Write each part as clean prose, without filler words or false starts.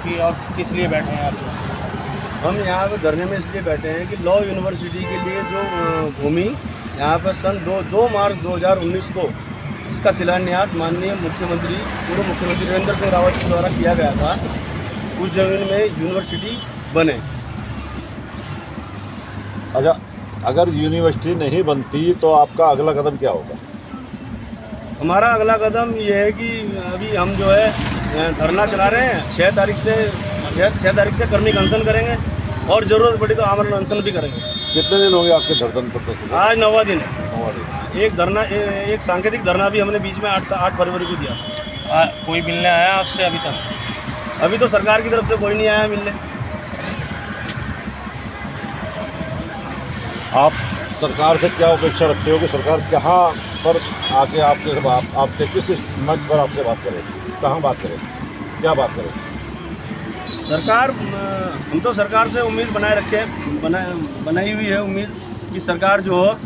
आपकी और किस लिए बैठे हैं आप? हम यहाँ पे धरने में इसलिए बैठे हैं कि लॉ यूनिवर्सिटी के लिए जो भूमि यहाँ पर सन 2 मार्च 2019 को इसका शिलान्यास माननीय मुख्यमंत्री पूर्व मुख्यमंत्री त्रिवेंद्र सिंह रावत के द्वारा किया गया था, उस जमीन में यूनिवर्सिटी बने। अच्छा, अगर यूनिवर्सिटी नहीं बनती तो आपका अगला कदम क्या होगा? हमारा अगला कदम ये है कि अभी हम जो है धरना चला रहे हैं, 6 तारीख से कर्मी अनशन करेंगे और ज़रूरत पड़ी तो आमरण अनशन भी करेंगे। कितने दिन हो गए आपके धरना प्रदर्शन? आज 9वां दिन है। 9वां दिन। एक सांकेतिक धरना भी हमने बीच में 8 फरवरी को दिया। कोई मिलने आया आपसे अभी तक? अभी तो सरकार की तरफ से कोई नहीं आया मिलने। आप सरकार से क्या अपेक्षा रखते हो कि सरकार कहाँ पर आके आपके किस मंच पर आपसे बात करे, कहाँ बात करे, क्या बात करे? हम तो सरकार से उम्मीद बनाए रखे हैं, बनाई हुई है उम्मीद कि सरकार जो हो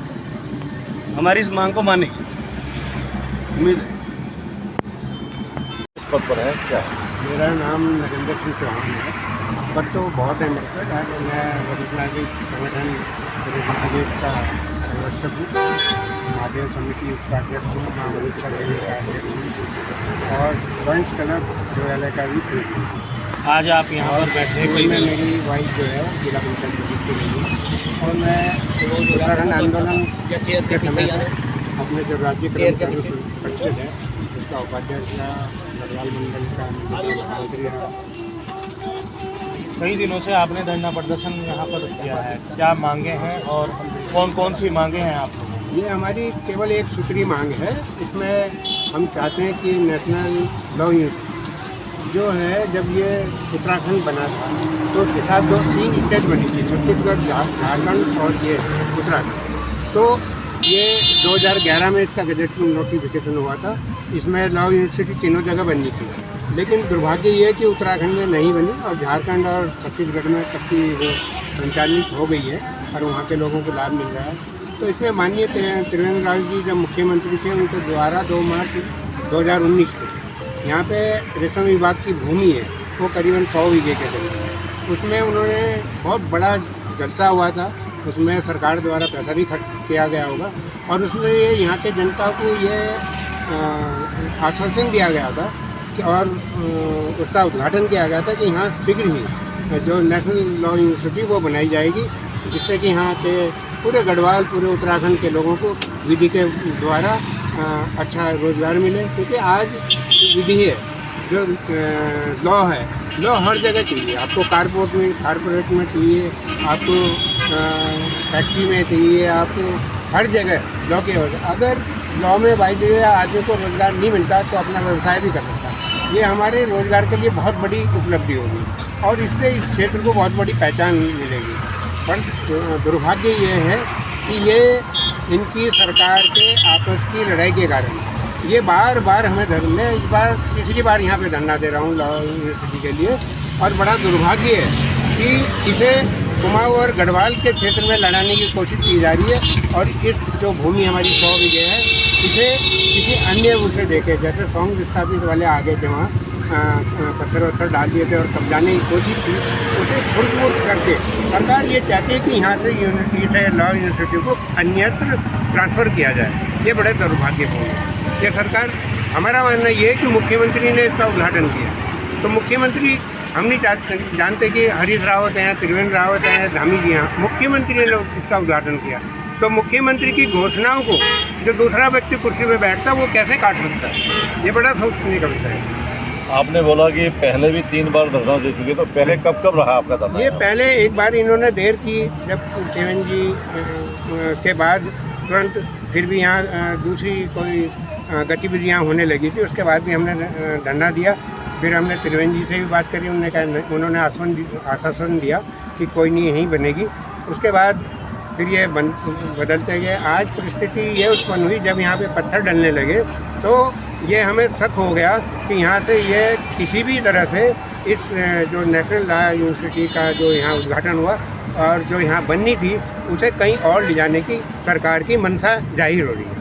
हमारी इस मांग को मानेगी, उम्मीद है। इस पद पर है क्या? मेरा नाम नरेंद्र सिंह चौहान है। पद तो बहुत है मेरे पे। मैं वरिष्ठ नागरिक संगठन प्रदेश का संरक्षक हूँ, महादेव समिति उसका अध्यक्ष हूँ, महामंत्री का अध्यक्ष हूँ और फ्रेंड्स क्लब जो का भी प्रेसिडेंट हूँ। आज आप यहाँ पर बैठे हैं? में मेरी वाइफ जो है जिला पंचायत सदस्य रही है और मैं उत्तराखंड आंदोलन के समय अपने जो राज्य कर्मचारी परिषद है उसका उपाध्यक्ष रहा, गढ़वाल मंडल का मंत्री रहा। कई दिनों से आपने धरना प्रदर्शन यहाँ पर किया है, क्या मांगे हैं और कौन कौन सी मांगे हैं आप? ये हमारी केवल एक सूत्री मांग है। इसमें हम चाहते हैं कि नेशनल लॉ यूनिवर्सिटी जो है, जब ये उत्तराखंड बना था तो उसके साथ 3 स्टेट बनी थी, छत्तीसगढ़, झारखंड और ये उत्तराखंड। तो ये 2011 में इसका गजट नोटिफिकेशन हुआ था। इसमें लॉ यूनिवर्सिटी तीनों जगह बननी थी, लेकिन दुर्भाग्य ये है कि उत्तराखंड में नहीं बनी और झारखंड और छत्तीसगढ़ में तक वो संचालित हो गई है और वहाँ के लोगों को लाभ मिल रहा है। तो इसमें माननीय त्रिवेंद्र रावत जी जब मुख्यमंत्री थे, उनके द्वारा 2 मार्च 2019 को यहाँ पे रेशम विभाग की भूमि है, वो करीबन 100 बीघे के करीब, उसमें उन्होंने बहुत बड़ा जलसा हुआ था। उसमें सरकार द्वारा पैसा भी खर्च किया गया होगा और उसमें ये यहाँ के जनता को ये आश्वासन दिया गया था कि और उसका उद्घाटन किया गया था कि यहाँ शीघ्र ही जो नेशनल लॉ यूनिवर्सिटी वो बनाई जाएगी, जिससे कि यहाँ के पूरे गढ़वाल, पूरे उत्तराखंड के लोगों को विधि के द्वारा अच्छा रोजगार मिले। क्योंकि आज विधि है, जो लॉ है, लॉ हर जगह चाहिए। आपको कारपोरेट में चाहिए, आपको फैक्ट्री में चाहिए, आपको हर जगह लॉ की वजह। अगर लॉ में बाई आदमी को रोजगार नहीं मिलता तो अपना व्यवसाय भी कर सकता है। ये हमारे रोजगार के लिए बहुत बड़ी उपलब्धि होगी और इससे इस क्षेत्र को बहुत बड़ी पहचान मिलेगी। पर दुर्भाग्य ये है कि ये इनकी सरकार के आपस की लड़ाई के कारण ये बार बार हमें मैं इस बार तीसरी बार यहाँ पे धरना दे रहा हूँ लॉ यूनिवर्सिटी के लिए। और बड़ा दुर्भाग्य है कि इसे कुमाऊं और गढ़वाल के क्षेत्र में लड़ाने की कोशिश की जा रही है और इस जो भूमि हमारी 100 बीघे है, इसे किसी अन्य उसे देखे, जैसे सौंग विस्थापित वाले आ गए थे, वहाँ पत्थर डाल दिए थे और कब्जाने की कोशिश की, उसे खुर्द करके सरकार ये चाहती है कि यहाँ से लॉ यूनिवर्सिटी को अन्यत्र ट्रांसफ़र किया जाए। ये बड़े दुर्भाग्यपूर्ण है। ये सरकार, हमारा मानना ये है कि मुख्यमंत्री ने इसका उद्घाटन किया, तो मुख्यमंत्री हम नहीं जानते कि हरीश रावत हैं, त्रिवेंद्र रावत हैं, धामी जी हैं, मुख्यमंत्री ने इसका उद्घाटन किया। तो मुख्यमंत्री की घोषणाओं को जो दूसरा व्यक्ति कुर्सी में बैठता है वो कैसे काट सकता है? ये बड़ा सोचने का विषय है। आपने बोला कि पहले भी 3 बार धरना दे चुके, तो पहले कब रहा आपका धरना? ये पहले एक बार इन्होंने देर की, जब त्रिवेंद्र जी के बाद तुरंत फिर भी यहाँ दूसरी कोई गतिविधियाँ होने लगी थी, उसके बाद भी हमने धरना दिया। फिर हमने त्रिवेंद्र जी से भी बात करी, उन्होंने आश्वासन दिया कि कोई नहीं यहीं बनेगी। उसके बाद फिर ये बदलते गए। आज परिस्थिति ये उत्पन्न हुई जब यहाँ पे पत्थर डलने लगे, तो ये हमें शक हो गया कि यहाँ से ये किसी भी तरह से इस जो नेशनल लॉ यूनिवर्सिटी का जो यहाँ उद्घाटन हुआ और जो यहाँ बननी थी, उसे कहीं और ले जाने की सरकार की मंशा जाहिर हो रही है।